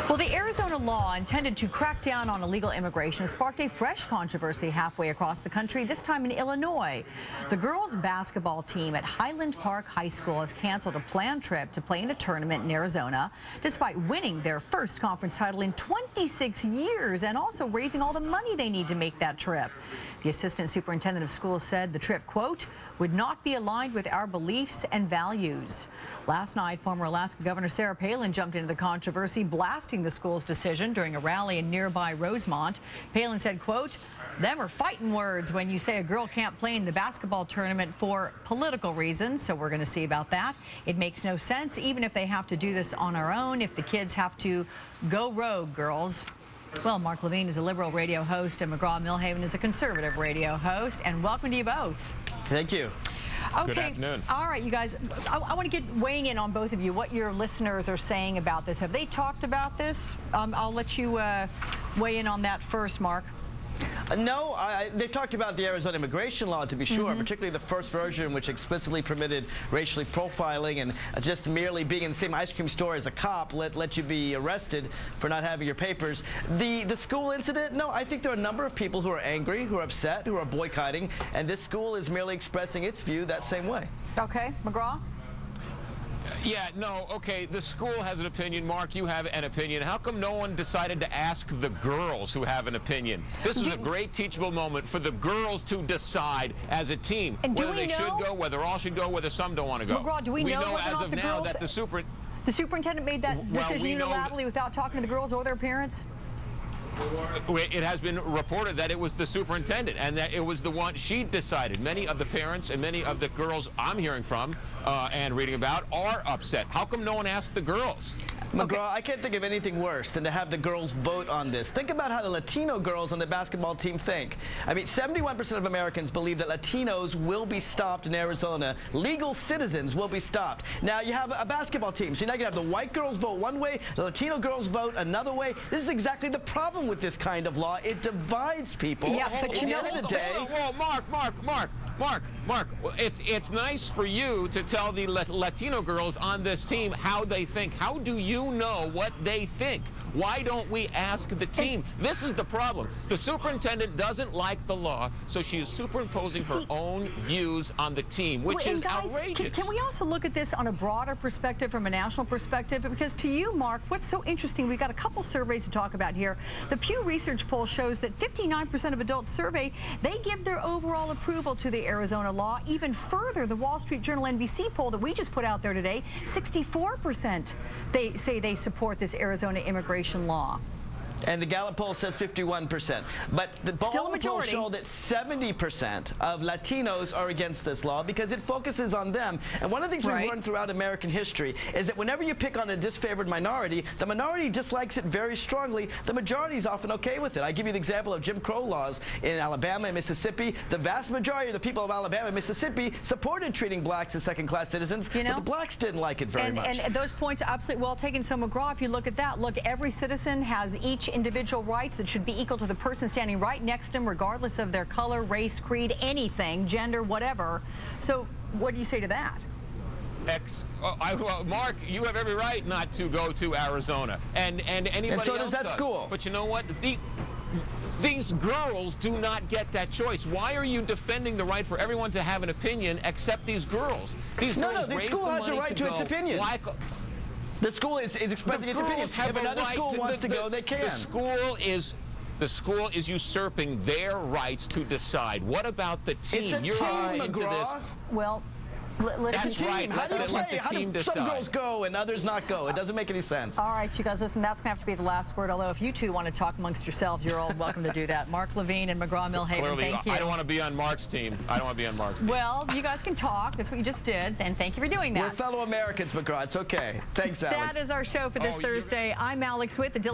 Well, the Arizona law intended to crack down on illegal immigration has sparked a fresh controversy halfway across the country, this time in Illinois. The girls' basketball team at Highland Park High School has canceled a planned trip to play in a tournament in Arizona, despite winning their first conference title in 26 years and also raising all the money they need to make that trip. The assistant superintendent of schools said the trip, quote, would not be aligned with our beliefs and values. Last night, former Alaska Governor Sarah Palin jumped into the controversy, blasting the school's decision during a rally in nearby Rosemont. Palin said, quote, them are fighting words when you say a girl can't play in the basketball tournament for political reasons, so we're going to see about that. It makes no sense, even if they have to do this on our own, if the kids have to go rogue, girls. Well, Mark Levine is a liberal radio host and McGraw-Milhaven is a conservative radio host, and welcome to you both. Thank you. Okay. Good afternoon. All right, you guys, I want to get weighing in on both of you, what your listeners are saying about this. Have they talked about this? I'll let you weigh in on that first, Mark. No, they've talked about the Arizona immigration law, to be sure, particularly the first version, which explicitly permitted racially profiling and just merely being in the same ice cream store as a cop let you be arrested for not having your papers. The school incident, no, I think there are a number of people who are angry, who are upset, who are boycotting, and this school is merely expressing its view that same way. Okay, McGraw? Yeah, no, okay, the school has an opinion. Mark, you have an opinion. How come no one decided to ask the girls who have an opinion? This is a great teachable moment for the girls to decide as a team whether they should go, whether all should go, whether some don't want to go. McGraw, do we know as of now that the superintendent made that decision unilaterally without talking to the girls or their parents? It has been reported that it was the superintendent and that it was the one she decided. Many of the parents and many of the girls I'm hearing from and reading about are upset. How come no one asked the girls? McGraw, I can't think of anything worse than to have the girls vote on this. Think about how the Latino girls on the basketball team think. I mean, 71% of Americans believe that Latinos will be stopped in Arizona. Legal citizens will be stopped. Now, you have a basketball team, so you're not going to have the white girls vote one way, the Latino girls vote another way. This is exactly the problem with this kind of law. It divides people. Yeah, but you know, at the end of the day... Well, Mark, it's nice for you to tell the Latino girls on this team how they think. How do you know what they think? Why don't we ask the team? This is the problem. The superintendent doesn't like the law, so she is superimposing her own views on the team, which is outrageous. Can we also look at this on a broader perspective, from a national perspective? Because to you, Mark, what's so interesting, we've got a couple surveys to talk about here. The Pew Research poll shows that 59% of adults surveyed, they give their overall approval to the Arizona law. Even further, the Wall Street Journal NBC poll that we just put out there today, 64% they say they support this Arizona immigration law. And the Gallup poll says 51%. But the polls show that 70% of Latinos are against this law because it focuses on them. And one of the things we've learned throughout American history is that whenever you pick on a disfavored minority, the minority dislikes it very strongly. The majority is often okay with it. I give you the example of Jim Crow laws in Alabama and Mississippi. The vast majority of the people of Alabama and Mississippi supported treating blacks as second-class citizens, but the blacks didn't like it very much. And those points are absolutely well taken. So, McGraw, if you look at that, look, every citizen has each individual rights that should be equal to the person standing right next to them, regardless of their color, race, creed, anything, gender, whatever. So what do you say to that? Mark, you have every right not to go to Arizona, and anybody and so else does that school. But you know what? These girls do not get that choice. Why are you defending the right for everyone to have an opinion except these girls? These girls the school has a right to its opinion. The school is expressing its opinion. If another school wants to go, they can. The school is usurping their rights to decide. What about the team? It's a team, McGraw. Well, that's right. How do some girls go and others not go? It doesn't make any sense. All right, you guys, listen, that's going to have to be the last word, although if you two want to talk amongst yourselves, you're all welcome to do that. Mark Levine and McGraw-Milhaven, thank you. I don't want to be on Mark's team. I don't want to be on Mark's team. Well, you guys can talk. That's what you just did, and thank you for doing that. We're fellow Americans, McGraw. It's okay. Thanks, Alex. That is our show for this Thursday. I'm Alex Witt.